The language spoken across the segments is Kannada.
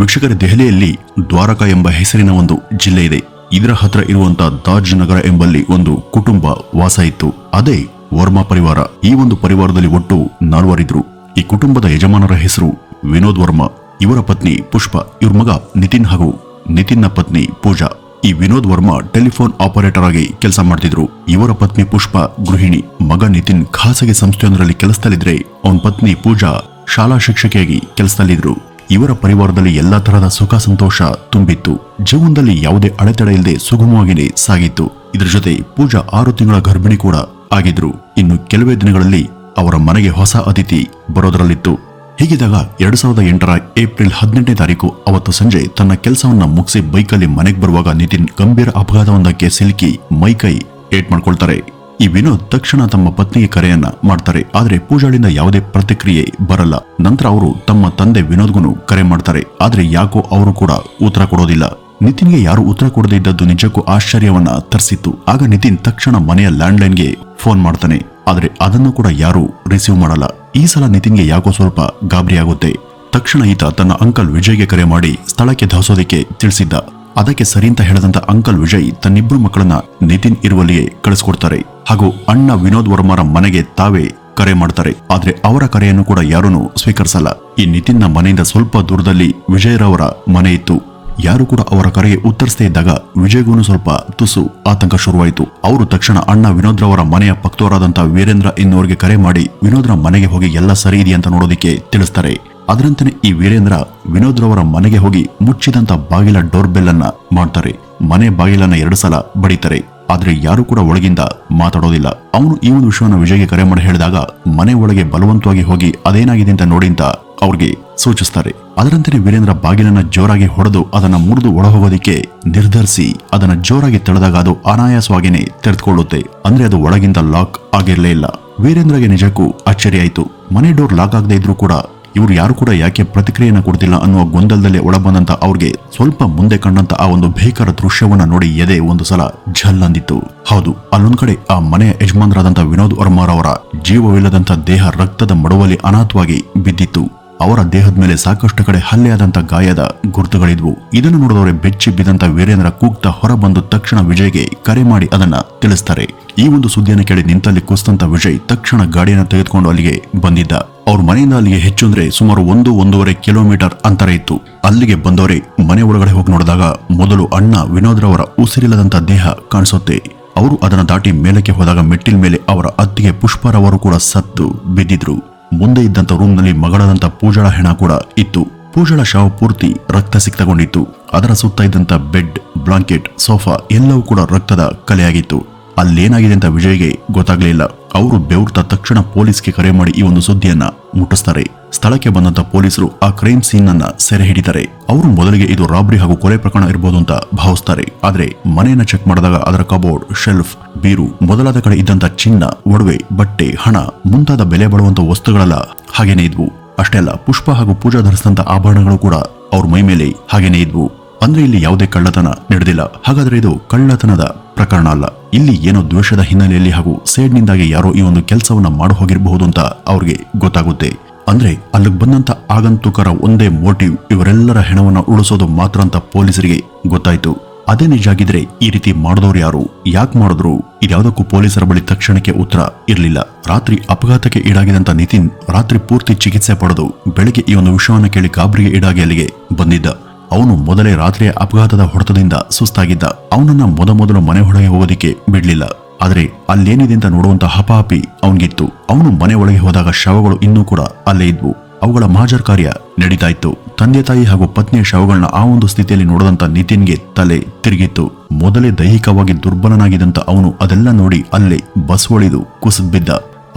ವೀಕ್ಷಕರ, ದೆಹಲಿಯಲ್ಲಿ ದ್ವಾರಕಾ ಎಂಬ ಹೆಸರಿನ ಒಂದು ಜಿಲ್ಲೆ ಇದೆ. ಇದರ ಹತ್ರ ಇರುವಂತಹ ತಾಜ್ ನಗರ ಎಂಬಲ್ಲಿ ಒಂದು ಕುಟುಂಬ ವಾಸ ಇತ್ತು. ಅದೇ ವರ್ಮಾ ಪರಿವಾರ. ಈ ಒಂದು ಪರಿವಾರದಲ್ಲಿ ಒಟ್ಟು 4 ಇದ್ರು. ಈ ಕುಟುಂಬದ ಯಜಮಾನರ ಹೆಸರು ವಿನೋದ್ ವರ್ಮಾ, ಇವರ ಪತ್ನಿ ಪುಷ್ಪ, ಇವ್ರ ಮಗ ನಿತಿನ್ ಹಾಗೂ ನಿತಿನ್ನ ಪತ್ನಿ ಪೂಜಾ. ಈ ವಿನೋದ್ ವರ್ಮಾ ಟೆಲಿಫೋನ್ ಆಪರೇಟರ್ ಆಗಿ ಕೆಲಸ ಮಾಡ್ತಿದ್ರು. ಇವರ ಪತ್ನಿ ಪುಷ್ಪ ಗೃಹಿಣಿ, ಮಗ ನಿತಿನ್ ಖಾಸಗಿ ಸಂಸ್ಥೆಯೊಂದರಲ್ಲಿ ಕೆಲಸದಲ್ಲಿದ್ರೆ ಅವನ ಪತ್ನಿ ಪೂಜಾ ಶಾಲಾ ಶಿಕ್ಷಕಿಯಾಗಿ ಕೆಲಸದಲ್ಲಿದ್ರು. ಇವರ ಪರಿವಾರದಲ್ಲಿ ಎಲ್ಲಾ ತರಹದ ಸುಖ ಸಂತೋಷ ತುಂಬಿತ್ತು. ಜೀವನದಲ್ಲಿ ಯಾವುದೇ ಅಡೆತಡೆ ಇಲ್ಲದೆ ಸುಗಮವಾಗಿಯೇ ಸಾಗಿತ್ತು. ಇದರ ಜೊತೆ ಪೂಜಾ 6 ತಿಂಗಳ ಗರ್ಭಿಣಿ ಕೂಡ ಆಗಿದ್ರು. ಇನ್ನು ಕೆಲವೇ ದಿನಗಳಲ್ಲಿ ಅವರ ಮನೆಗೆ ಹೊಸ ಅತಿಥಿ ಬರೋದರಲ್ಲಿತ್ತು. ಹೀಗಿದ್ದಾಗ 2008ರ ಏಪ್ರಿಲ್ 18ನೇ ತಾರೀಕು ಅವತ್ತು ಸಂಜೆ ತನ್ನ ಕೆಲಸವನ್ನ ಮುಗಿಸಿ ಬೈಕಲ್ಲಿ ಮನೆಗೆ ಬರುವಾಗ ನಿತಿನ್ ಗಂಭೀರ ಅಪಘಾತವೊಂದಕ್ಕೆ ಸಿಲುಕಿ ಮೈಕೈ ಏಟ್ ಮಾಡ್ಕೊಳ್ತಾರೆ. ಈ ವಿನೋದ್ ತಕ್ಷಣ ತಮ್ಮ ಪತ್ನಿಗೆ ಕರೆಯನ್ನ ಮಾಡ್ತಾರೆ. ಆದ್ರೆ ಪೂಜಾಳಿಂದ ಯಾವುದೇ ಪ್ರತಿಕ್ರಿಯೆ ಬರಲ್ಲ. ನಂತರ ಅವರು ತಮ್ಮ ತಂದೆ ವಿನೋದ್ಗೂ ಕರೆ ಮಾಡ್ತಾರೆ. ಆದ್ರೆ ಯಾಕೋ ಅವರು ಕೂಡ ಉತ್ತರ ಕೊಡೋದಿಲ್ಲ. ನಿತಿನ್ಗೆ ಯಾರು ಉತ್ತರ ಕೊಡದೇ ಇದ್ದದ್ದು ನಿಜಕ್ಕೂ ಆಶ್ಚರ್ಯವನ್ನ ತರಿಸಿತ್ತು. ಆಗ ನಿತಿನ್ ತಕ್ಷಣ ಮನೆಯ ಲ್ಯಾಂಡ್ಲೈನ್ಗೆ ಫೋನ್ ಮಾಡ್ತಾನೆ. ಆದ್ರೆ ಅದನ್ನು ಕೂಡ ಯಾರು ರಿಸೀವ್ ಮಾಡಲ್ಲ. ಈ ಸಲ ನಿತಿನ್ಗೆ ಯಾಕೋ ಸ್ವಲ್ಪ ಗಾಬರಿಯಾಗುತ್ತೆ. ತಕ್ಷಣ ಈತ ತನ್ನ ಅಂಕಲ್ ವಿಜಯ್ಗೆ ಕರೆ ಮಾಡಿ ಸ್ಥಳಕ್ಕೆ ಧಾವಿಸೋದಕ್ಕೆ ತಿಳಿಸಿದ್ದ. ಅದಕ್ಕೆ ಸರಿ ಅಂತ ಹೇಳದಂತ ಅಂಕಲ್ ವಿಜಯ್ ತನ್ನಿಬ್ಬರು ಮಕ್ಕಳನ್ನ ನಿತಿನ್ ಇರುವಲ್ಲಿಯೇ ಕಳಿಸ್ಕೊಡ್ತಾರೆ ಹಾಗೂ ಅಣ್ಣ ವಿನೋದ್ ವರ್ಮಾರ ಮನೆಗೆ ತಾವೇ ಕರೆ ಮಾಡ್ತಾರೆ. ಆದ್ರೆ ಅವರ ಕರೆಯನ್ನು ಕೂಡ ಯಾರೂ ಸ್ವೀಕರಿಸಲ್ಲ. ಈ ನಿತಿನ್ನ ಮನೆಯಿಂದ ಸ್ವಲ್ಪ ದೂರದಲ್ಲಿ ವಿಜಯರವರ ಮನೆ ಇತ್ತು. ಯಾರು ಕೂಡ ಅವರ ಕರೆಗೆ ಉತ್ತರಿಸದೇ ಇದ್ದಾಗ ವಿಜಯ್ಗೂ ಸ್ವಲ್ಪ ತುಸು ಆತಂಕ ಶುರುವಾಯಿತು. ಅವರು ತಕ್ಷಣ ಅಣ್ಣ ವಿನೋದ್ ರವರ ಮನೆಯ ಪಕ್ತವರಾದಂತಹ ವೀರೇಂದ್ರ ಎನ್ನುವರಿಗೆ ಕರೆ ಮಾಡಿ ವಿನೋದ್ರ ಮನೆಗೆ ಹೋಗಿ ಎಲ್ಲ ಸರಿ ಇದೆಯಂತ ನೋಡೋದಿಕ್ಕೆ ತಿಳಿಸ್ತಾರೆ. ಅದರಂತೆ ಈ ವೀರೇಂದ್ರ ವಿನೋದ್ ರವರ ಮನೆಗೆ ಹೋಗಿ ಮುಚ್ಚಿದಂತ ಬಾಗಿಲ ಡೋರ್ ಬೆಲ್ ಅನ್ನ ಮಾಡ್ತಾರೆ. ಮನೆ ಬಾಗಿಲನ್ನ 2 ಸಲ ಬಡಿತಾರೆ. ಆದ್ರೆ ಯಾರು ಕೂಡ ಒಳಗಿಂದ ಮಾತಾಡೋದಿಲ್ಲ. ಅವನು ಈ ಒಂದು ವಿಷಯವನ್ನು ವಿಜಯ್ಗೆ ಕರೆ ಮಾಡಿ ಹೇಳಿದಾಗ ಮನೆ ಒಳಗೆ ಬಲವಂತವಾಗಿ ಹೋಗಿ ಅದೇನಾಗಿದೆ ಅಂತ ನೋಡಿ ಅಂತ ಅವ್ರಿಗೆ ಸೂಚಿಸ್ತಾರೆ. ಅದರಂತೆ ವೀರೇಂದ್ರ ಬಾಗಿಲನ್ನ ಜೋರಾಗಿ ಹೊಡೆದು ಅದನ್ನ ಮುರಿದು ಒಳಹೋಗೋದಿಕ್ಕೆ ನಿರ್ಧರಿಸಿ ಅದನ್ನ ಜೋರಾಗಿ ತಡೆದಾಗ ಅದು ಅನಾಯಾಸವಾಗಿಯೇ ತೆರೆದುಕೊಳ್ಳುತ್ತೆ. ಅಂದ್ರೆ ಅದು ಒಳಗಿಂದ ಲಾಕ್ ಆಗಿರ್ಲೇ ಇಲ್ಲ. ವೀರೇಂದ್ರಗೆ ನಿಜಕ್ಕೂ ಅಚ್ಚರಿ ಆಯ್ತು. ಮನೆ ಡೋರ್ ಲಾಕ್ ಆಗದೆ ಇದ್ರೂ ಕೂಡ ಇವರು ಯಾರು ಕೂಡ ಯಾಕೆ ಪ್ರತಿಕ್ರಿಯೆಯನ್ನ ಕೊಡ್ತಿಲ್ಲ ಅನ್ನುವ ಗೊಂದಲದಲ್ಲೇ ಒಳಬಂದಂತ ಅವ್ರಿಗೆ ಸ್ವಲ್ಪ ಮುಂದೆ ಕಂಡಂತ ಆ ಒಂದು ಭೀಕರ ದೃಶ್ಯವನ್ನ ನೋಡಿ ಎದೆ ಒಂದು ಸಲ ಝಲ್ ಅಂದಿತ್ತು. ಹೌದು, ಅಲ್ಲೊಂದ್ ಕಡೆ ಆ ಮನೆಯ ಯಜಮಾನರಾದಂತ ವಿನೋದ್ ವರ್ಮಾರವರ ಜೀವವಿಲ್ಲದಂತ ದೇಹ ರಕ್ತದ ಮಡುವಲ್ಲಿ ಅನಾಥವಾಗಿ ಬಿದ್ದಿತ್ತು. ಅವರ ದೇಹದ ಮೇಲೆ ಸಾಕಷ್ಟು ಕಡೆ ಹಲ್ಲೆಯಾದಂತ ಗಾಯದ ಗುರುತುಗಳಿದ್ವು. ಇದನ್ನು ನೋಡಿದವರೇ ಬೆಚ್ಚಿ ಬಿದ್ದಂತ ವೀರೇಂದ್ರ ಕೂಗ್ತಾ ಹೊರಬಂದು ತಕ್ಷಣ ವಿಜಯ್ಗೆ ಕರೆ ಮಾಡಿ ಅದನ್ನ ತಿಳಿಸ್ತಾರೆ. ಈ ಒಂದು ಸುದ್ದಿಯನ್ನು ಕೇಳಿ ನಿಂತಲ್ಲಿ ಕುಸ್ತಂತ ವಿಜಯ್ ತಕ್ಷಣ ಗಾಡಿಯನ್ನು ತೆಗೆದುಕೊಂಡು ಅಲ್ಲಿಗೆ ಬಂದಿದ್ದ. ಅವ್ರ ಮನೆಯಿಂದ ಅಲ್ಲಿಗೆ ಹೆಚ್ಚು ಅಂದ್ರೆ ಸುಮಾರು 1-1.5 ಕಿಲೋಮೀಟರ್ ಅಂತರ ಇತ್ತು. ಅಲ್ಲಿಗೆ ಬಂದವರೇ ಮನೆ ಒಳಗಡೆ ಹೋಗಿ ನೋಡಿದಾಗ ಮೊದಲು ಅಣ್ಣ ವಿನೋದ್ ರವರ ಉಸಿರಿಲ್ಲದಂತ ದೇಹ ಕಾಣಿಸುತ್ತೆ. ಅವರು ಅದನ್ನ ದಾಟಿ ಮೇಲಕ್ಕೆ ಹೋದಾಗ ಮೆಟ್ಟಿಲ ಮೇಲೆ ಅವರ ಅತ್ತಿಗೆ ಪುಷ್ಪರವರು ಕೂಡ ಸತ್ತು ಬಿದ್ದಿದ್ರು. ಮುಂದೆ ಇದ್ದಂತ ರೂಮ್ ನಲ್ಲಿ ಮಗಳಾದಂತ ಪೂಜಾಳ ಹೆಣ ಕೂಡ ಇತ್ತು. ಪೂಜಾಳ ಶವ ಪೂರ್ತಿ ರಕ್ತ ಸಿಕ್ತಗೊಂಡಿತ್ತು. ಅದರ ಸುತ್ತ ಇದ್ದಂತ ಬೆಡ್, ಬ್ಲಾಂಕೆಟ್, ಸೋಫಾ ಎಲ್ಲವೂ ಕೂಡ ರಕ್ತದ ಕಲೆಯಾಗಿತ್ತು. ಅಲ್ಲೇನಾಗಿದೆ ಅಂತ ವಿಜಯ್ಗೆ ಗೊತ್ತಾಗ್ಲಿಲ್ಲ. ಅವರು ಬೆವರ್ತ ತಕ್ಷಣ ಪೊಲೀಸ್ಗೆ ಕರೆ ಮಾಡಿ ಈ ಒಂದು ಸುದ್ದಿಯನ್ನ ಮುಟ್ಟಿಸ್ತಾರೆ. ಸ್ಥಳಕ್ಕೆ ಬಂದಂತ ಪೊಲೀಸರು ಆ ಕ್ರೈಮ್ ಸೀನ್ ಅನ್ನ ಸೆರೆ ಹಿಡಿತಾರೆ. ಅವರು ಮೊದಲಿಗೆ ಇದು ರಾಬರಿ ಹಾಗೂ ಕೊಲೆ ಪ್ರಕರಣ ಇರಬಹುದು ಅಂತ ಭಾವಿಸ್ತಾರೆ. ಆದ್ರೆ ಮನೆಯನ್ನ ಚೆಕ್ ಮಾಡಿದಾಗ ಅದರ ಕಬೋರ್ಡ್, ಶೆಲ್ಫ್, ಬೀರು ಮೊದಲಾದ ಕಡೆ ಇದ್ದಂತ ಚಿನ್ನ, ಒಡವೆ, ಬಟ್ಟೆ, ಹಣ ಮುಂತಾದ ಬೆಲೆ ಬಾಳುವಂತ ವಸ್ತುಗಳೆಲ್ಲ ಹಾಗೇನೆ ಇದ್ವು. ಅಷ್ಟೇ ಅಲ್ಲ, ಪುಷ್ಪ ಹಾಗೂ ಪೂಜಾ ಧರಿಸಿದಂತ ಆಭರಣಗಳು ಕೂಡ ಅವ್ರ ಮೈ ಮೇಲೆ ಹಾಗೇನೆ ಇದ್ವು. ಅಂದ್ರೆ ಇಲ್ಲಿ ಯಾವುದೇ ಕಳ್ಳತನ ನಡೆದಿಲ್ಲ. ಹಾಗಾದ್ರೆ ಇದು ಕಳ್ಳತನದ ಪ್ರಕರಣ ಅಲ್ಲ. ಇಲ್ಲಿ ಏನೋ ದ್ವೇಷದ ಹಿನ್ನೆಲೆಯಲ್ಲಿ ಹಾಗೂ ಸೇಡ್ನಿಂದಾಗಿ ಯಾರೋ ಈ ಒಂದು ಕೆಲಸವನ್ನ ಮಾಡಿ ಹೋಗಿರಬಹುದು ಅಂತ ಅವ್ರಿಗೆ ಗೊತ್ತಾಗುತ್ತೆ. ಅಂದ್ರೆ ಅಲ್ಲಿಗೆ ಬಂದಂತ ಆಗಂತುಕರ ಒಂದೇ ಮೋಟಿವ್ ಇವರೆಲ್ಲರ ಹೆಣವನ್ನ ಉಳಿಸೋದು ಮಾತ್ರ ಅಂತ ಪೊಲೀಸರಿಗೆ ಗೊತ್ತಾಯ್ತು. ಅದೇ ನಿಜ ಆಗಿದ್ರೆ ಈ ರೀತಿ ಮಾಡಿದವ್ರು ಯಾರು, ಯಾಕೆ ಮಾಡಿದ್ರು, ಇದ್ಯಾವುದಕ್ಕೂ ಪೊಲೀಸರ ಬಳಿ ತಕ್ಷಣಕ್ಕೆ ಉತ್ತರ ಇರಲಿಲ್ಲ. ರಾತ್ರಿ ಅಪಘಾತಕ್ಕೆ ಈಡಾಗಿದಂತ ನಿತಿನ್ ರಾತ್ರಿ ಪೂರ್ತಿ ಚಿಕಿತ್ಸೆ ಪಡೆದು ಬೆಳಗ್ಗೆ ಈ ಒಂದು ವಿಷಯವನ್ನ ಕೇಳಿ ಗಾಬರಿಗೆ ಈಡಾಗಿ ಅಲ್ಲಿಗೆ ಬಂದಿದ್ದ. ಅವನು ಮೊದಲೇ ರಾತ್ರಿಯ ಅಪಘಾತದ ಹೊಡೆತದಿಂದ ಸುಸ್ತಾಗಿದ್ದ. ಅವನನ್ನ ಮೊದಲು ಮನೆ ಒಳಗೆ ಹೋಗೋದಿಕ್ಕೆ ಬಿಡ್ಲಿಲ್ಲ. ಆದ್ರೆ ಅಲ್ಲೇನಿದೆ ಅಂತ ನೋಡುವಂತ ಹಪಾಹಪಿ ಅವನಿಗಿತ್ತು. ಅವನು ಮನೆ ಒಳಗೆ ಹೋದಾಗ ಶವಗಳು ಇನ್ನೂ ಕೂಡ ಅಲ್ಲೇ ಇದ್ವು. ಅವುಗಳ ಮಹಾಜರ್ ಕಾರ್ಯ ನಡೀತಾ ಇತ್ತು. ತಂದೆ ತಾಯಿ ಹಾಗೂ ಪತ್ನಿಯ ಶವಗಳನ್ನ ಆ ಒಂದು ಸ್ಥಿತಿಯಲ್ಲಿ ನೋಡಿದಂತ ನಿತಿನ್ಗೆ ತಲೆ ತಿರುಗಿತ್ತು. ಮೊದಲೇ ದೈಹಿಕವಾಗಿ ದುರ್ಬಲನಾಗಿದ್ದಂತ ಅವನು ಅದೆಲ್ಲ ನೋಡಿ ಅಲ್ಲೇ ಬಸವಳಿದು ಕುಸಿದ್ ಬಿದ್ದ.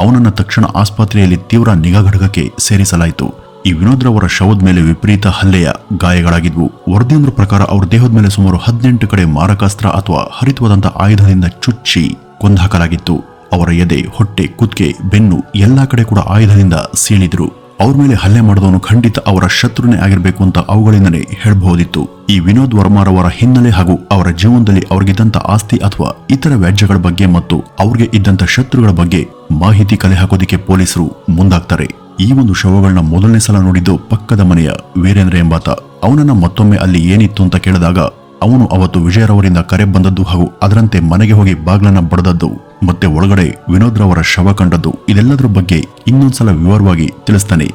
ಅವನನ್ನ ತಕ್ಷಣ ಆಸ್ಪತ್ರೆಯಲ್ಲಿ ತೀವ್ರ ನಿಗಾ ಘಟಕಕ್ಕೆ ಸೇರಿಸಲಾಯಿತು. ಈ ವಿನೋದ್ ರವರ ಶವದ ಮೇಲೆ ವಿಪರೀತ ಹಲ್ಲೆಯ ಗಾಯಗಳಾಗಿದ್ವು. ವರದಿಯೊಂದರ ಪ್ರಕಾರ ಅವರ ದೇಹದ ಮೇಲೆ ಸುಮಾರು 18 ಕಡೆ ಮಾರಕಾಸ್ತ್ರ ಅಥವಾ ಹರಿತವಾದಂತಹ ಆಯುಧದಿಂದ ಚುಚ್ಚಿ ಕೊಂದಾಕಲಾಗಿತ್ತು. ಅವರ ಎದೆ, ಹೊಟ್ಟೆ, ಕುತ್ತಿಗೆ, ಬೆನ್ನು ಎಲ್ಲಾ ಕಡೆ ಕೂಡ ಆಯುಧದಿಂದ ಸೀಳಿದ್ರು. ಅವ್ರ ಮೇಲೆ ಹಲ್ಲೆ ಮಾಡಿದವನು ಖಂಡಿತ ಅವರ ಶತ್ರುನೇ ಆಗಿರ್ಬೇಕು ಅಂತ ಅವುಗಳಿಂದಲೇ ಹೇಳಬಹುದಿತ್ತು. ಈ ವಿನೋದ್ ವರ್ಮಾರವರ ಹಿನ್ನೆಲೆ ಹಾಗೂ ಅವರ ಜೀವನದಲ್ಲಿ ಅವ್ರಿಗಿದ್ದಂತ ಆಸ್ತಿ ಅಥವಾ ಇತರ ವ್ಯಾಜ್ಯಗಳ ಬಗ್ಗೆ ಮತ್ತು ಅವ್ರಿಗೆ ಇದ್ದಂತ ಶತ್ರುಗಳ ಬಗ್ಗೆ ಮಾಹಿತಿ ಕಲೆ ಹಾಕೋದಿಕ್ಕೆ ಪೊಲೀಸರು ಮುಂದಾಗ್ತಾರೆ. ಈ ಒಂದು ಶವಗಳನ್ನ ಮೊದಲನೇ ಸಲ ನೋಡಿದ್ದು ಪಕ್ಕದ ಮನೆಯ ವೀರೇಂದ್ರ ಎಂಬಾತ. ಅವನನ್ನ ಮತ್ತೊಮ್ಮೆ ಅಲ್ಲಿ ಏನಿತ್ತು ಅಂತ ಕೇಳಿದಾಗ ಅವನು ಅವತ್ತು ವಿಜಯರವರಿಂದ ಕರೆ ಬಂದದ್ದು ಹಾಗೂ ಅದರಂತೆ ಮನೆಗೆ ಹೋಗಿ ಬಾಗ್ಲನ್ನ ಬಡದದ್ದು ಮತ್ತೆ ಒಳಗಡೆ ವಿನೋದ್ ರವರ ಶವ ಕಂಡದ್ದು ಇದೆಲ್ಲದರ ಬಗ್ಗೆ ಇನ್ನೊಂದ್ಸಲ ವಿವರವಾಗಿ ತಿಳಿಸ್ತಾನೆ.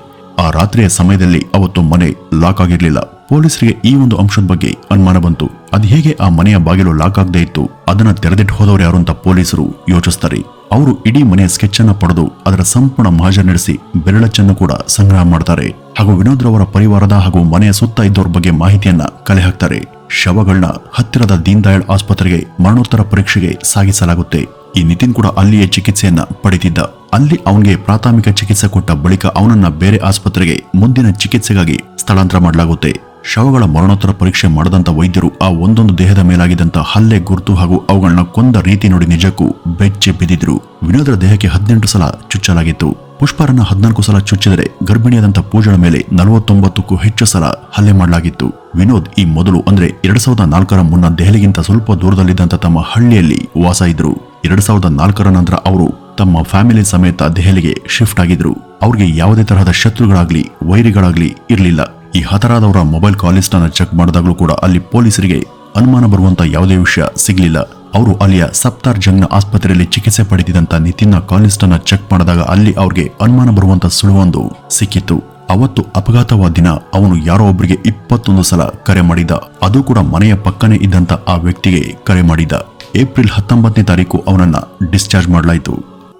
ಆ ರಾತ್ರಿಯ ಸಮಯದಲ್ಲಿ ಅವತ್ತು ಮನೆ ಲಾಕ್ ಆಗಿರ್ಲಿಲ್ಲ. ಪೊಲೀಸರಿಗೆ ಈ ಒಂದು ಅಂಶದ ಬಗ್ಗೆ ಅನುಮಾನ ಬಂತು. ಅದು ಹೇಗೆ ಆ ಮನೆಯ ಬಾಗಿಲು ಲಾಕ್ ಆಗದೆ ಇತ್ತು, ಅದನ್ನ ತೆರೆದಿಟ್ಟು ಹೋದವರು ಯಾರು ಅಂತ ಪೊಲೀಸರು ಯೋಚಿಸ್ತಾರೆ. ಅವರು ಇಡೀ ಮನೆಯ ಸ್ಕೆಚ್ ಅನ್ನ ಪಡೆದು ಅದರ ಸಂಪೂರ್ಣ ಮಹಜರ್ ನಡೆಸಿ ಬೆರಳಚ್ಚನ್ನು ಕೂಡ ಸಂಗ್ರಹ ಮಾಡ್ತಾರೆ ಹಾಗೂ ವಿನೋದ್ ರವರ ಪರಿವಾರದ ಹಾಗೂ ಮನೆಯ ಸುತ್ತ ಇದ್ದವ್ರ ಬಗ್ಗೆ ಮಾಹಿತಿಯನ್ನ ಕಲೆ ಹಾಕ್ತಾರೆ. ಶವಗಳನ್ನ ಹತ್ತಿರದ ದೀನ್ ದಯಾಳ್ ಆಸ್ಪತ್ರೆಗೆ ಮರಣೋತ್ತರ ಪರೀಕ್ಷೆಗೆ ಸಾಗಿಸಲಾಗುತ್ತೆ. ಈ ನಿತಿನ್ ಕೂಡ ಅಲ್ಲಿಯೇ ಚಿಕಿತ್ಸೆಯನ್ನ ಪಡೆದಿದ್ದ. ಅಲ್ಲಿ ಅವನಿಗೆ ಪ್ರಾಥಮಿಕ ಚಿಕಿತ್ಸೆ ಕೊಟ್ಟ ಬಳಿಕ ಅವನನ್ನ ಬೇರೆ ಆಸ್ಪತ್ರೆಗೆ ಮುಂದಿನ ಚಿಕಿತ್ಸೆಗಾಗಿ ಸ್ಥಳಾಂತರ ಮಾಡಲಾಗುತ್ತೆ. ಶವಗಳ ಮರಣೋತ್ತರ ಪರೀಕ್ಷೆ ಮಾಡದಂತ ವೈದ್ಯರು ಆ ಒಂದೊಂದು ದೇಹದ ಮೇಲಾಗಿದ್ದಂತ ಹಲ್ಲೆ ಗುರುತು ಹಾಗೂ ಅವುಗಳನ್ನ ಕೊಂದ ರೀತಿ ನೋಡಿ ನಿಜಕ್ಕೂ ಬೆಚ್ಚಿ ಬಿದ್ದಿದ್ರು. ವಿನೋದರ ದೇಹಕ್ಕೆ 18 ಸಲ ಚುಚ್ಚಲಾಗಿತ್ತು. ಪುಷ್ಪಾರನ್ನ 14 ಸಲ ಚುಚ್ಚಿದರೆ ಗರ್ಭಿಣಿಯಾದಂತ ಪೂಜಾಳ ಮೇಲೆ 49ಕ್ಕೂ ಹೆಚ್ಚು ಸಲ ಹಲ್ಲೆ ಮಾಡಲಾಗಿತ್ತು. ವಿನೋದ್ ಈ ಮೊದಲು ಅಂದ್ರೆ 2004ರ ಮುನ್ನ ದೆಹಲಿಗಿಂತ ಸ್ವಲ್ಪ ದೂರದಲ್ಲಿದ್ದಂತ ತಮ್ಮ ಹಳ್ಳಿಯಲ್ಲಿ ವಾಸ ಇದ್ರು. 2004ರ ನಂತರ ಅವರು ತಮ್ಮ ಫ್ಯಾಮಿಲಿ ಸಮೇತ ದೆಹಲಿಗೆ ಶಿಫ್ಟ್ ಆಗಿದ್ರು. ಅವ್ರಿಗೆ ಯಾವುದೇ ತರಹದ ಶತ್ರುಗಳಾಗ್ಲಿ ವೈರಿಗಳಾಗ್ಲಿ ಇರ್ಲಿಲ್ಲ. ಈ ಹತರಾದವರ ಮೊಬೈಲ್ ಕಾಲ್ ಲಿಸ್ಟ್ ಅನ್ನ ಚೆಕ್ ಮಾಡಿದಾಗಲೂ ಕೂಡ ಅಲ್ಲಿ ಪೊಲೀಸರಿಗೆ ಅನುಮಾನ ಬರುವಂತ ಯಾವುದೇ ವಿಷಯ ಸಿಗ್ಲಿಲ್ಲ. ಅವರು ಅಲ್ಲಿಯ ಸಪ್ತಾರ್ ಜಂಗ್ನ ಆಸ್ಪತ್ರೆಯಲ್ಲಿ ಚಿಕಿತ್ಸೆ ಪಡೆದಿದ್ದಂತ ನಿತಿನ್ನ ಕಾಲ್ ಲಿಸ್ಟ್ ಅನ್ನ ಚೆಕ್ ಮಾಡಿದಾಗ ಅಲ್ಲಿ ಅವ್ರಿಗೆ ಅನುಮಾನ ಬರುವಂತ ಸುಳುವೊಂದು ಸಿಕ್ಕಿತ್ತು. ಅವತ್ತು ಅಪಘಾತವಾದ ದಿನ ಅವನು ಯಾರೋ ಒಬ್ಬರಿಗೆ 21 ಸಲ ಕರೆ ಮಾಡಿದ್ದ. ಅದು ಕೂಡ ಮನೆಯ ಪಕ್ಕನೆ ಇದ್ದಂತ ಆ ವ್ಯಕ್ತಿಗೆ ಕರೆ ಮಾಡಿದ್ದ. ಏಪ್ರಿಲ್ 19ನೇ ತಾರೀಕು ಅವನನ್ನ ಡಿಸ್ಚಾರ್ಜ್ ಮಾಡಲಾಯಿತು.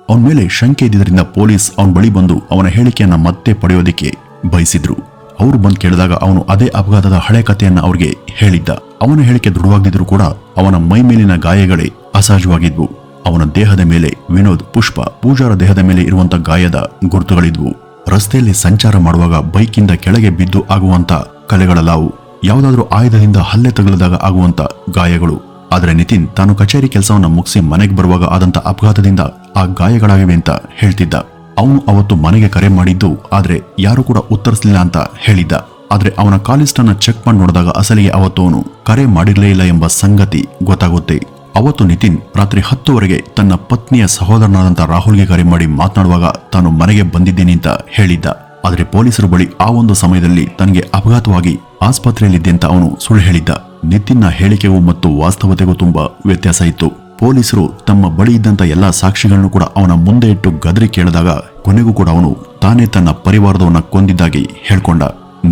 ಅವನ ಮೇಲೆ ಶಂಕೆ ಇದ್ದಿದ್ದರಿಂದ ಪೊಲೀಸ್ ಅವನ ಬಳಿ ಬಂದು ಅವನ ಹೇಳಿಕೆಯನ್ನ ಮತ್ತೆ ಪಡೆಯೋದಿಕ್ಕೆ ಬಯಸಿದ್ರು. ಅವರು ಬಂದು ಕೇಳಿದಾಗ ಅವನು ಅದೇ ಅಪಘಾತದ ಹಳೆ ಕಥೆಯನ್ನ ಅವ್ರಿಗೆ ಹೇಳಿದ್ದ. ಅವನ ಹೇಳಿಕೆ ದೃಢವಾಗಿದ್ರೂ ಕೂಡ ಅವನ ಮೈ ಮೇಲಿನ ಗಾಯಗಳೇ ಅಸಹಜವಾಗಿದ್ವು. ಅವನ ದೇಹದ ಮೇಲೆ ವಿನೋದ್, ಪುಷ್ಪ, ಪೂಜಾರ ದೇಹದ ಮೇಲೆ ಇರುವಂತ ಗಾಯದ ಗುರುತುಗಳಿದ್ವು. ರಸ್ತೆಯಲ್ಲಿ ಸಂಚಾರ ಮಾಡುವಾಗ ಬೈಕಿಂದ ಕೆಳಗೆ ಬಿದ್ದು ಆಗುವಂತ ಕಲೆಗಳಲ್ಲವು, ಯಾವುದಾದ್ರೂ ಆಯುಧದಿಂದ ಹಲ್ಲೆ ತಗುಲಿದಾಗ ಆಗುವಂತ ಗಾಯಗಳು. ಆದ್ರೆ ನಿತಿನ್ ತಾನು ಕಚೇರಿ ಕೆಲಸವನ್ನ ಮುಗಿಸಿ ಮನೆಗೆ ಬರುವಾಗ ಆದಂತ ಅಪಘಾತದಿಂದ ಆ ಗಾಯಗಳಾಗಿವೆ ಅಂತ ಹೇಳ್ತಿದ್ದ. ಅವನು ಅವತ್ತು ಮನೆಗೆ ಕರೆ ಮಾಡಿದ್ದು ಆದ್ರೆ ಯಾರು ಕೂಡ ಉತ್ತರಿಸಲಿಲ್ಲ ಅಂತ ಹೇಳಿದ್ದ. ಆದ್ರೆ ಅವನ ಕಾಲಿಸ್ಟ್ ಅನ್ನ ಚೆಕ್ ಮಾಡಿ ನೋಡಿದಾಗ ಅಸಲಿಗೆ ಅವತ್ತು ಅವನು ಕರೆ ಮಾಡಿರ್ಲೇ ಇಲ್ಲ ಎಂಬ ಸಂಗತಿ ಗೊತ್ತಾಗುತ್ತೆ. ಅವತ್ತು ನಿತಿನ್ ರಾತ್ರಿ 10ವರೆಗೆ ತನ್ನ ಪತ್ನಿಯ ಸಹೋದರನಾದಂತ ರಾಹುಲ್ಗೆ ಕರೆ ಮಾಡಿ ಮಾತನಾಡುವಾಗ ತಾನು ಮನೆಗೆ ಬಂದಿದ್ದೀನಿ ಅಂತ ಹೇಳಿದ್ದ. ಆದ್ರೆ ಪೊಲೀಸರ ಬಳಿ ಆ ಒಂದು ಸಮಯದಲ್ಲಿ ತನಗೆ ಅಪಘಾತವಾಗಿ ಆಸ್ಪತ್ರೆಯಲ್ಲಿದ್ದೆ ಅಂತ ಅವನು ಸುಳ್ಳು ಹೇಳಿದ್ದ. ನಿತಿನ್ನ ಹೇಳಿಕೆಗೂ ಮತ್ತು ವಾಸ್ತವತೆಗೂ ತುಂಬಾ ವ್ಯತ್ಯಾಸ ಇತ್ತು. ಪೊಲೀಸರು ತಮ್ಮ ಬಳಿ ಇದ್ದಂತ ಎಲ್ಲಾ ಸಾಕ್ಷಿಗಳನ್ನು ಕೂಡ ಅವನ ಮುಂದೆ ಇಟ್ಟು ಗದರಿ ಕೇಳಿದಾಗ ಕೊನೆಗೂ ಕೂಡ ಅವನು ತಾನೇ ತನ್ನ ಪರಿವಾರದವನ್ನ ಕೊಂದಿದ್ದಾಗಿ ಹೇಳ್ಕೊಂಡ.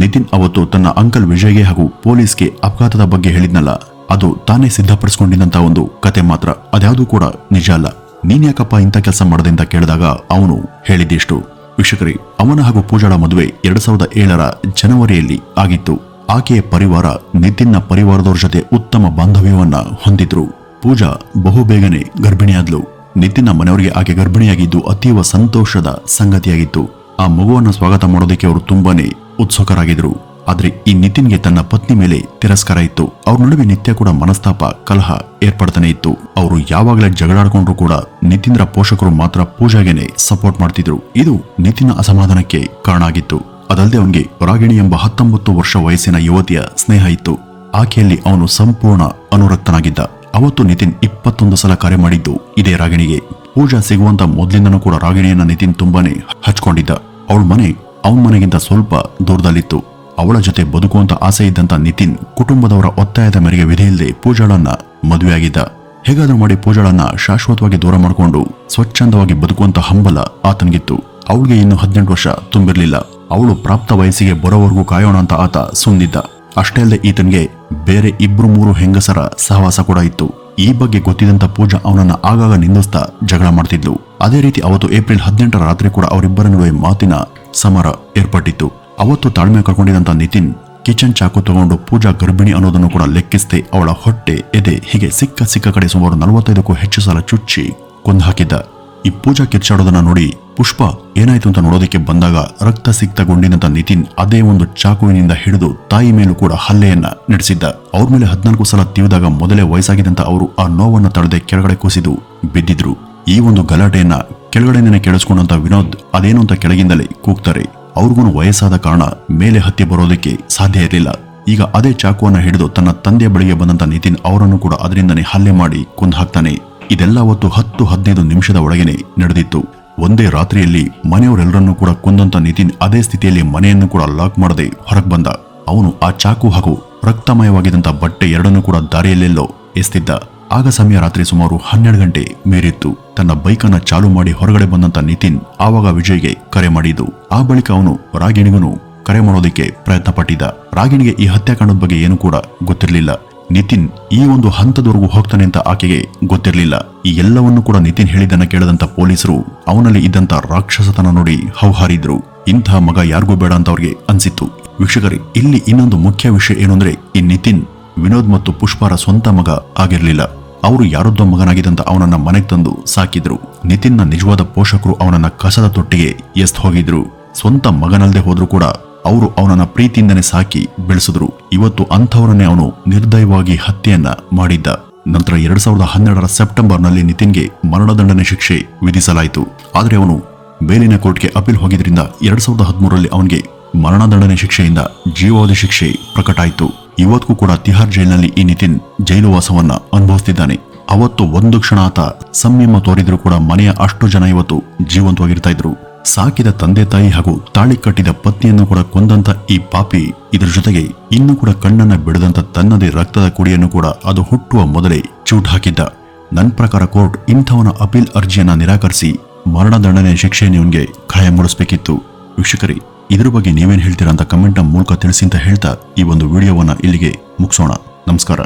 ನಿತಿನ್ ಅವತ್ತು ತನ್ನ ಅಂಕಲ್ ವಿಜಯ್ಗೆ ಹಾಗೂ ಪೊಲೀಸ್ಗೆ ಅಪಘಾತದ ಬಗ್ಗೆ ಹೇಳಿದ್ನಲ್ಲ, ಅದು ತಾನೇ ಸಿದ್ಧಪಡಿಸಿಕೊಂಡಿದ್ದಂತ ಒಂದು ಕತೆ ಮಾತ್ರ. ಅದ್ಯಾವುದೂ ಕೂಡ ನಿಜ ಅಲ್ಲ. ನೀನ್ಯಾಕಪ್ಪ ಇಂಥ ಕೆಲಸ ಮಾಡದೆ ಅಂತ ಕೇಳಿದಾಗ ಅವನು ಹೇಳಿದ್ದಿಷ್ಟು. ವೀಕ್ಷಕರೇ, ಅವನ ಹಾಗೂ ಪೂಜಾಳ ಮದುವೆ 2007ರ ಜನವರಿಯಲ್ಲಿ ಆಗಿತ್ತು. ಆಕೆಯ ಪರಿವಾರ ನಿತಿನ್ನ ಪರಿವಾರದವ್ರ ಜೊತೆ ಉತ್ತಮ ಬಾಂಧವ್ಯವನ್ನ ಹೊಂದಿದ್ರು. ಪೂಜಾ ಬಹುಬೇಗನೆ ಗರ್ಭಿಣಿಯಾದ್ಲು. ನಿತಿನ್ನ ಮನೆಯವರಿಗೆ ಆಕೆ ಗರ್ಭಿಣಿಯಾಗಿದ್ದು ಅತೀವ ಸಂತೋಷದ ಸಂಗತಿಯಾಗಿತ್ತು. ಆ ಮಗುವನ್ನ ಸ್ವಾಗತ ಮಾಡೋದಕ್ಕೆ ಅವರು ತುಂಬಾನೇ ಉತ್ಸುಕರಾಗಿದ್ರು. ಆದ್ರೆ ಈ ನಿತಿನ್ಗೆ ತನ್ನ ಪತ್ನಿ ಮೇಲೆ ತಿರಸ್ಕಾರ ಇತ್ತು. ಅವ್ರ ನಡುವೆ ನಿತ್ಯ ಕೂಡ ಮನಸ್ತಾಪ, ಕಲಹ ಏರ್ಪಡ್ತಾನೆ ಇತ್ತು. ಅವರು ಯಾವಾಗಲೇ ಜಗಳಾಡ್ಕೊಂಡ್ರು ಕೂಡ ನಿತಿನ್ರ ಪೋಷಕರು ಮಾತ್ರ ಪೂಜಾಗೆನೆ ಸಪೋರ್ಟ್ ಮಾಡ್ತಿದ್ರು. ಇದು ನಿತಿನ್ನ ಅಸಮಾಧಾನಕ್ಕೆ ಕಾರಣ ಆಗಿತ್ತು. ಅದಲ್ಲದೆ ಅವನಿಗೆ ರಾಗಿಣಿ ಎಂಬ 19 ವರ್ಷ ವಯಸ್ಸಿನ ಯುವತಿಯ ಸ್ನೇಹ ಇತ್ತು. ಆಕೆಯಲ್ಲಿ ಅವನು ಸಂಪೂರ್ಣ ಅನುರಕ್ತನಾಗಿದ್ದ. ಅವತ್ತು ನಿತಿನ್ 21 ಸಲ ಕರೆ ಮಾಡಿದ್ದು ಇದೇ ರಾಗಿಣಿಗೆ. ಪೂಜಾ ಸಿಗುವಂತ ಮೊದಲಿಂದನೂ ಕೂಡ ರಾಗಿಣಿಯನ್ನ ನಿತಿನ್ ತುಂಬಾನೇ ಹಚ್ಕೊಂಡಿದ್ದ. ಅವಳ ಮನೆ ಅವನ ಮನೆಗಿಂತ ಸ್ವಲ್ಪ ದೂರದಲ್ಲಿತ್ತು. ಅವಳ ಜೊತೆ ಬದುಕುವಂತ ಆಸೆ ಇದ್ದಂತ ನಿತಿನ್ ಕುಟುಂಬದವರ ಒತ್ತಾಯದ ಮೇರೆಗೆ ವಿಧಿಯಿಲ್ಲದೆ ಪೂಜಾಳನ್ನ ಮದುವೆಯಾಗಿದ್ದ. ಹೇಗಾದ್ರೂ ಮಾಡಿ ಪೂಜಾಳನ್ನ ಶಾಶ್ವತವಾಗಿ ದೂರ ಮಾಡಿಕೊಂಡು ಸ್ವಚ್ಛಂದವಾಗಿ ಬದುಕುವಂತ ಹಂಬಲ ಆತನಿಗಿತ್ತು. ಅವಳಿಗೆ ಇನ್ನು 18 ವರ್ಷ ತುಂಬಿರ್ಲಿಲ್ಲ. ಅವಳು ಪ್ರಾಪ್ತ ವಯಸ್ಸಿಗೆ ಬರೋವರೆಗೂ ಕಾಯೋಣ ಅಂತ ಆತ ಸುಮ್ನಿದ್ದ. ಅಷ್ಟೇ ಅಲ್ಲದೆ ಈತನಿಗೆ ಬೇರೆ 2-3 ಹೆಂಗಸರ ಸಹವಾಸ ಕೂಡ ಇತ್ತು. ಈ ಬಗ್ಗೆ ಗೊತ್ತಿದ್ದಂತ ಪೂಜಾ ಅವನನ್ನ ಆಗಾಗ ನಿಂದಿಸ್ತಾ ಜಗಳ ಮಾಡ್ತಿದ್ಲು. ಅದೇ ರೀತಿ ಅವತ್ತು ಏಪ್ರಿಲ್ 18ರ ರಾತ್ರಿ ಕೂಡ ಅವರಿಬ್ಬರ ನಡುವೆ ಮಾತಿನ ಸಮರ ಏರ್ಪಟ್ಟಿತ್ತು. ಅವತ್ತು ತಾಳ್ಮೆ ಕಳ್ಕೊಂಡಿದ್ದಂತ ನಿತಿನ್ ಕಿಚನ್ ಚಾಕು ತಗೊಂಡು ಪೂಜಾ ಗರ್ಭಿಣಿ ಅನ್ನೋದನ್ನು ಕೂಡ ಲೆಕ್ಕಿಸದೆ ಅವಳ ಹೊಟ್ಟೆ, ಎದೆ ಹೀಗೆ ಸಿಕ್ಕ ಕಡೆ ಸುಮಾರು 45ಕ್ಕೂ ಹೆಚ್ಚು ಸಲ ಚುಚ್ಚಿ ಕೊಂದು ಹಾಕಿದ್ದ. ಈ ಪೂಜಾ ಕಿರ್ಚಾಡೋದನ್ನ ನೋಡಿ ಪುಷ್ಪ ಏನಾಯ್ತು ಅಂತ ನೋಡೋದಕ್ಕೆ ಬಂದಾಗ ರಕ್ತ ಸಿಕ್ತಗೊಂಡಿದ್ದಂತ ನಿತಿನ್ ಅದೇ ಒಂದು ಚಾಕುವಿನಿಂದ ಹಿಡಿದು ತಾಯಿ ಮೇಲೂ ಕೂಡ ಹಲ್ಲೆಯನ್ನ ನಡೆಸಿದ್ದ. ಅವ್ರ ಮೇಲೆ 14 ಸಲ ತಿವಿದಾಗ ಮೊದಲೇ ವಯಸ್ಸಾಗಿದ್ದಂತ ಅವರು ಆ ನೋವನ್ನ ತಡೆದೆ ಕೆಳಗಡೆ ಕುಸಿದು ಬಿದ್ದಿದ್ರು. ಈ ಒಂದು ಗಲಾಟೆಯನ್ನ ಕೆಳಗಡೆನೇ ಕೇಳಿಸ್ಕೊಂಡಂತ ವಿನೋದ್ ಅದೇನು ಅಂತ ಕೆಳಗಿಂದಲೇ ಕೂಗ್ತಾರೆ. ಅವ್ರಿಗೂ ವಯಸ್ಸಾದ ಕಾರಣ ಮೇಲೆ ಹತ್ತಿ ಬರೋದಕ್ಕೆ ಸಾಧ್ಯ ಇರಲಿಲ್ಲ. ಈಗ ಅದೇ ಚಾಕುವನ್ನ ಹಿಡಿದು ತನ್ನ ತಂದೆಯ ಬಳಿಗೆ ಬಂದಂತ ನಿತಿನ್ ಅವರನ್ನು ಕೂಡ ಅದರಿಂದನೇ ಹಲ್ಲೆ ಮಾಡಿ ಕೊಂದು ಹಾಕ್ತಾನೆ. ಇದೆಲ್ಲ ಅವತ್ತು 10-15 ನಿಮಿಷದ ಒಳಗೇನೆ ನಡೆದಿತ್ತು. ಒಂದೇ ರಾತ್ರಿಯಲ್ಲಿ ಮನೆಯವರೆಲ್ಲರನ್ನೂ ಕೂಡ ಕೊಂದಂತ ನಿತಿನ್ ಅದೇ ಸ್ಥಿತಿಯಲ್ಲಿ ಮನೆಯನ್ನು ಕೂಡ ಲಾಕ್ ಮಾಡದೆ ಹೊರಗೆ ಬಂದ. ಅವನು ಆ ಚಾಕು ಹಾಗೂ ರಕ್ತಮಯವಾಗಿದ್ದಂತ ಬಟ್ಟೆ ಎರಡನ್ನೂ ಕೂಡ ದಾರಿಯಲ್ಲೆಲ್ಲೋ ಎಸ್ತಿದ್ದ. ಆಗ ಸಮಯ ರಾತ್ರಿ ಸುಮಾರು 12 ಗಂಟೆ ಮೀರಿತ್ತು. ತನ್ನ ಬೈಕನ್ನ ಚಾಲು ಮಾಡಿ ಹೊರಗಡೆ ಬಂದಂತ ನಿತಿನ್ ಆವಾಗ ವಿಜಯ್ಗೆ ಕರೆ ಮಾಡಿದ್ದು. ಆ ಬಳಿಕ ಅವನು ರಾಗಿಣಿಗೂ ಕರೆ ಮಾಡೋದಕ್ಕೆ ಪ್ರಯತ್ನ ಪಟ್ಟಿದ್ದ. ರಾಗಿಣಿಗೆ ಈ ಹತ್ಯಾಕಾಂಡದ ಬಗ್ಗೆ ಏನು ಕೂಡ ಗೊತ್ತಿರಲಿಲ್ಲ. ನಿತಿನ್ ಈ ಒಂದು ಹಂತದವರೆಗೂ ಹೋಗ್ತಾನೆ ಅಂತ ಆಕೆಗೆ ಗೊತ್ತಿರಲಿಲ್ಲ. ಈ ಎಲ್ಲವನ್ನೂ ಕೂಡ ನಿತಿನ್ ಹೇಳಿದ್ದನ್ನ ಕೇಳದಂತ ಪೊಲೀಸರು ಅವನಲ್ಲಿ ಇದ್ದಂತ ರಾಕ್ಷಸತನ ನೋಡಿ ಹೌಹಾರಿದ್ರು. ಇಂತಹ ಮಗ ಯಾರಿಗೂ ಬೇಡ ಅಂತ ಅವ್ರಿಗೆ ಅನ್ಸಿತ್ತು. ವೀಕ್ಷಕರೇ, ಇಲ್ಲಿ ಇನ್ನೊಂದು ಮುಖ್ಯ ವಿಷಯ ಏನು ಅಂದ್ರೆ, ಈ ನಿತಿನ್ ವಿನೋದ್ ಮತ್ತು ಪುಷ್ಪಾರ ಸ್ವಂತ ಮಗ ಆಗಿರ್ಲಿಲ್ಲ. ಅವರು ಯಾರೊಬ್ಬ ಮಗನಾಗಿದ್ದಂತ ಅವನನ್ನ ಮನೆಗೆ ತಂದು ಸಾಕಿದ್ರು. ನಿತಿನ್ನ ನಿಜವಾದ ಪೋಷಕರು ಅವನನ್ನ ಕಸದ ತೊಟ್ಟಿಗೆ ಎಸ್ತ್ ಹೋಗಿದ್ರು. ಸ್ವಂತ ಮಗನಲ್ಲದೆ ಹೋದ್ರೂ ಕೂಡ ಅವರು ಅವನನ್ನ ಪ್ರೀತಿಯಿಂದನೇ ಸಾಕಿ ಬೆಳೆಸಿದ್ರು. ಇವತ್ತು ಅಂಥವರನ್ನೇ ಅವನು ನಿರ್ದಯವಾಗಿ ಹತ್ಯೆಯನ್ನ ಮಾಡಿದ್ದ. ನಂತರ 2012 ಸೆಪ್ಟೆಂಬರ್ನಲ್ಲಿ ನಿತಿನ್ಗೆ ಮರಣದಂಡನೆ ಶಿಕ್ಷೆ ವಿಧಿಸಲಾಯಿತು. ಆದರೆ ಅವನು ಮೇಲಿನ ಕೋರ್ಟ್ಗೆ ಅಪೀಲ್ ಹೋಗಿದ್ರಿಂದ 2013ರಲ್ಲಿ ಅವನಿಗೆ ಮರಣದಂಡನೆ ಶಿಕ್ಷೆಯಿಂದ ಜೀವಾವಧಿ ಶಿಕ್ಷೆ ಪ್ರಕಟ ಆಯಿತು. ಇವತ್ತಿಗೂ ಕೂಡ ತಿಹಾರ್ ಜೈಲಿನಲ್ಲಿ ಈ ನಿತಿನ್ ಜೈಲು ವಾಸವನ್ನ ಅನುಭವಿಸುತ್ತಿದ್ದಾನೆ. ಅವತ್ತು ಒಂದು ಕ್ಷಣ ಆತ ಸಂಯಮ ತೋರಿದ್ರು ಕೂಡ ಮನೆಯ ಅಷ್ಟು ಜನ ಇವತ್ತು ಜೀವಂತವಾಗಿರ್ತಾ ಇದ್ರು. ಸಾಕಿದ ತಂದೆ ತಾಯಿ ಹಾಗೂ ತಾಳಿ ಕಟ್ಟಿದ ಪತ್ನಿಯನ್ನು ಕೂಡ ಕೊಂದಂತ ಈ ಪಾಪಿ ಇದರ ಜೊತೆಗೆ ಇನ್ನೂ ಕೂಡ ಕಣ್ಣನ್ನ ಬಿಡದಂತ ತನ್ನದೇ ರಕ್ತದ ಕುಡಿಯನ್ನು ಕೂಡ ಅದು ಹುಟ್ಟುವ ಮೊದಲೇ ಚೂಟ್ ಹಾಕಿದ್ದ. ನನ್ನ ಪ್ರಕಾರ ಕೋರ್ಟ್ ಇಂಥವನ ಅಪೀಲ್ ಅರ್ಜಿಯನ್ನ ನಿರಾಕರಿಸಿ ಮರಣದಂಡನೆ ಶಿಕ್ಷೆಯನ್ನು ಇವನಿಗೆ ಖಾಯಂಗೊಳಿಸಬೇಕಿತ್ತು. ವೀಕ್ಷಕರೇ, ಇದ್ರ ಬಗ್ಗೆ ನೀವೇನ್ ಹೇಳ್ತೀರಾ ಅಂತ ಕಮೆಂಟ್ ಮೂಲಕ ತಿಳಿಸಿ ಅಂತ ಹೇಳ್ತಾ ಈ ಒಂದು ವಿಡಿಯೋವನ್ನ ಇಲ್ಲಿಗೆ ಮುಗಿಸೋಣ. ನಮಸ್ಕಾರ.